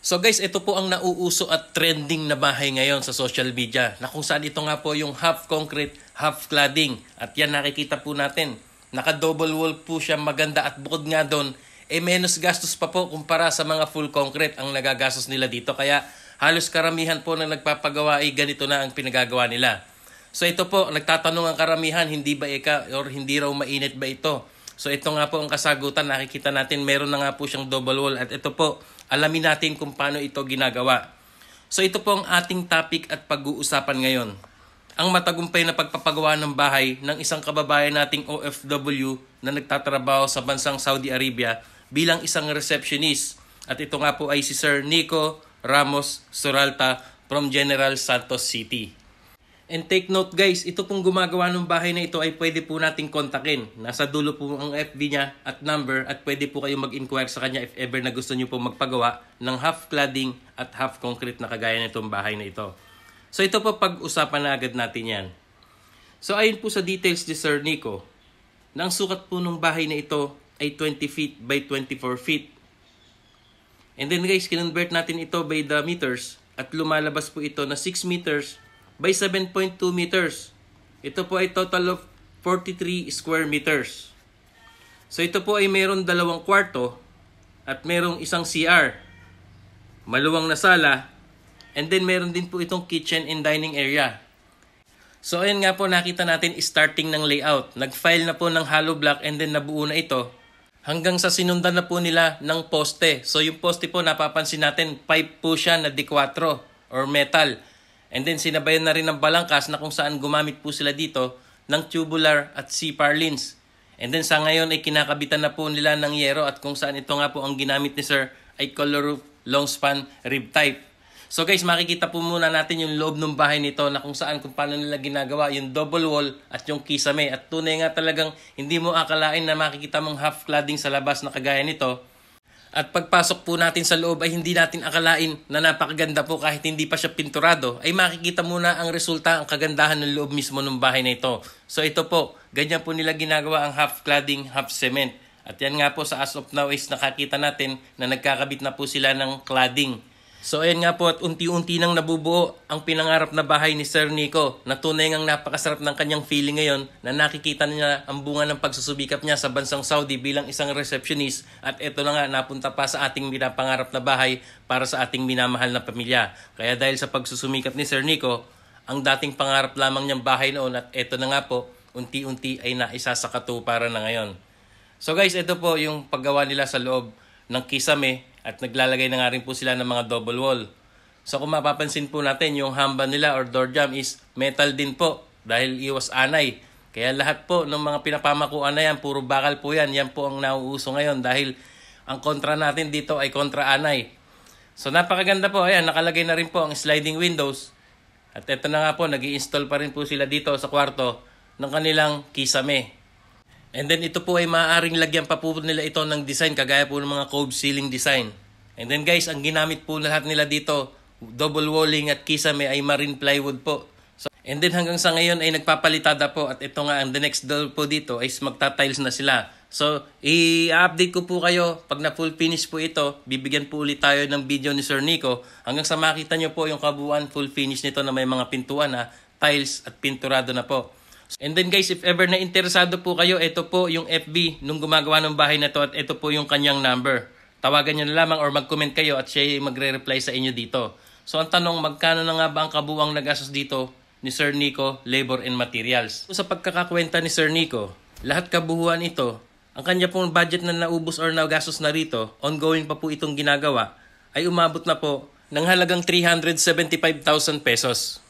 So guys, ito po ang nauuso at trending na bahay ngayon sa social media, na kung saan ito nga po yung half concrete, half cladding. At yan nakikita po natin, naka-double wall po siya, maganda, at bukod nga doon, menos gastos pa po kumpara sa mga full concrete ang nagagastos nila dito. Kaya halos karamihan po na nagpapagawa ay ganito na ang pinagagawa nila. So ito po, nagtatanong ang karamihan, hindi ba or hindi raw mainit ba ito? So ito nga po ang kasagutan, nakikita natin meron na nga po siyang double wall, at ito po, alamin natin kung paano ito ginagawa. So ito po ang ating topic at pag-uusapan ngayon. Ang matagumpay na pagpapagawa ng bahay ng isang kababayan nating OFW na nagtatrabaho sa bansang Saudi Arabia bilang isang receptionist. At ito nga po ay si Sir Nico Ramos Suralta from General Santos City. And take note guys, ito pong gumagawa ng bahay na ito ay pwede po nating kontakin. Nasa dulo po ang FB niya at number, at pwede po kayo mag-inquire sa kanya if ever na gusto niyo po magpagawa ng half cladding at half concrete na kagaya nitong bahay na ito. So ito po pag-usapan na agad natin yan. So ayon po sa details ni Sir Nico, na ang sukat po ng bahay na ito ay 20 feet by 24 feet. And then guys, kinonvert natin ito by the meters at lumalabas po ito na 6 meters by 7.2 meters. Ito po ay total of 43 square meters. So ito po ay mayroon 2 kwarto at mayroong isang CR, maluwang na sala, and then mayroon din po itong kitchen and dining area. So ayan nga po, nakita natin starting ng layout. Nag-file na po ng hollow block and then nabuo na ito hanggang sa sinundan na po nila ng poste. So yung poste po, napapansin natin, pipe po siya na D4 or metal. And then sinabayan na rin ng balangkas, na kung saan gumamit po sila dito ng tubular at C-purlins. And then sa ngayon ay kinakabitan na po nila ng yero, at kung saan ito nga po ang ginamit ni Sir ay color roof long span rib type. So guys, makikita po muna natin yung loob ng bahay nito, na kung saan kung paano nila ginagawa yung double wall at yung kisame. At tunay nga talagang hindi mo akalain na makikita mong half cladding sa labas na kagaya nito. At pagpasok po natin sa loob ay hindi natin akalain na napakaganda po kahit hindi pa siya pinturado. Ay makikita muna ang resulta, ang kagandahan ng loob mismo ng bahay na ito. So ito po, ganyan po nila ginagawa ang half cladding, half cement. At yan nga po sa as of now is nakakita natin na nagkakabit na po sila ng cladding. So ayan nga po, at unti-unti nang nabubuo ang pinangarap na bahay ni Sir Nico, na tunay ngang napakasarap ng kanyang feeling ngayon na nakikita niya ang bunga ng pagsusubikap niya sa bansang Saudi bilang isang receptionist, at ito na nga, napunta pa sa ating pinapangarap na bahay para sa ating minamahal na pamilya. Kaya dahil sa pagsusumikap ni Sir Nico, ang dating pangarap lamang niyang bahay noon, at ito na nga po, unti-unti ay naisa sa katuparan na ngayon. So guys, ito po yung paggawa nila sa loob ng kisame, at naglalagay na nga rin po sila ng mga double wall. So kung mapapansin po natin, yung hamba nila or door jamb is metal din po dahil iwas anay. Kaya lahat po ng mga pinapamakuan na yan, puro bakal po yan. Yan po ang nauuso ngayon dahil ang kontra natin dito ay kontra anay. So napakaganda po. Ayan, nakalagay na rin po ang sliding windows. At ito na nga po, nag-i-install pa rin po sila dito sa kwarto ng kanilang kisame. And then ito po ay maaaring lagyan pa po nila ito ng design kagaya po ng mga cove ceiling design. And then guys, ang ginamit po lahat nila dito, double walling at kisame, ay marine plywood po. So, and then hanggang sa ngayon ay nagpapalitada po, at ito nga ang the next door po dito ay magta-tiles na sila. So i-update ko po kayo pag na full finish po ito. Bibigyan po ulit tayo ng video ni Sir Nico hanggang sa makita nyo po yung kabuuan full finish nito na may mga pintuan na tiles at pinturado na po. And then guys, if ever na interesado po kayo, ito po yung FB nung gumagawa ng bahay na to, at ito po yung kanyang number. Tawagan nyo na lamang or mag-comment kayo at siya magre-reply sa inyo dito. So ang tanong, magkano na nga ba ang kabuuang nagastos dito ni Sir Nico, labor and materials? So, sa pagkakakwenta ni Sir Nico, lahat kabuuan ito, ang kanya pong budget na naubos or nagastos na rito, ongoing pa po itong ginagawa, ay umabot na po ng halagang 375,000 pesos.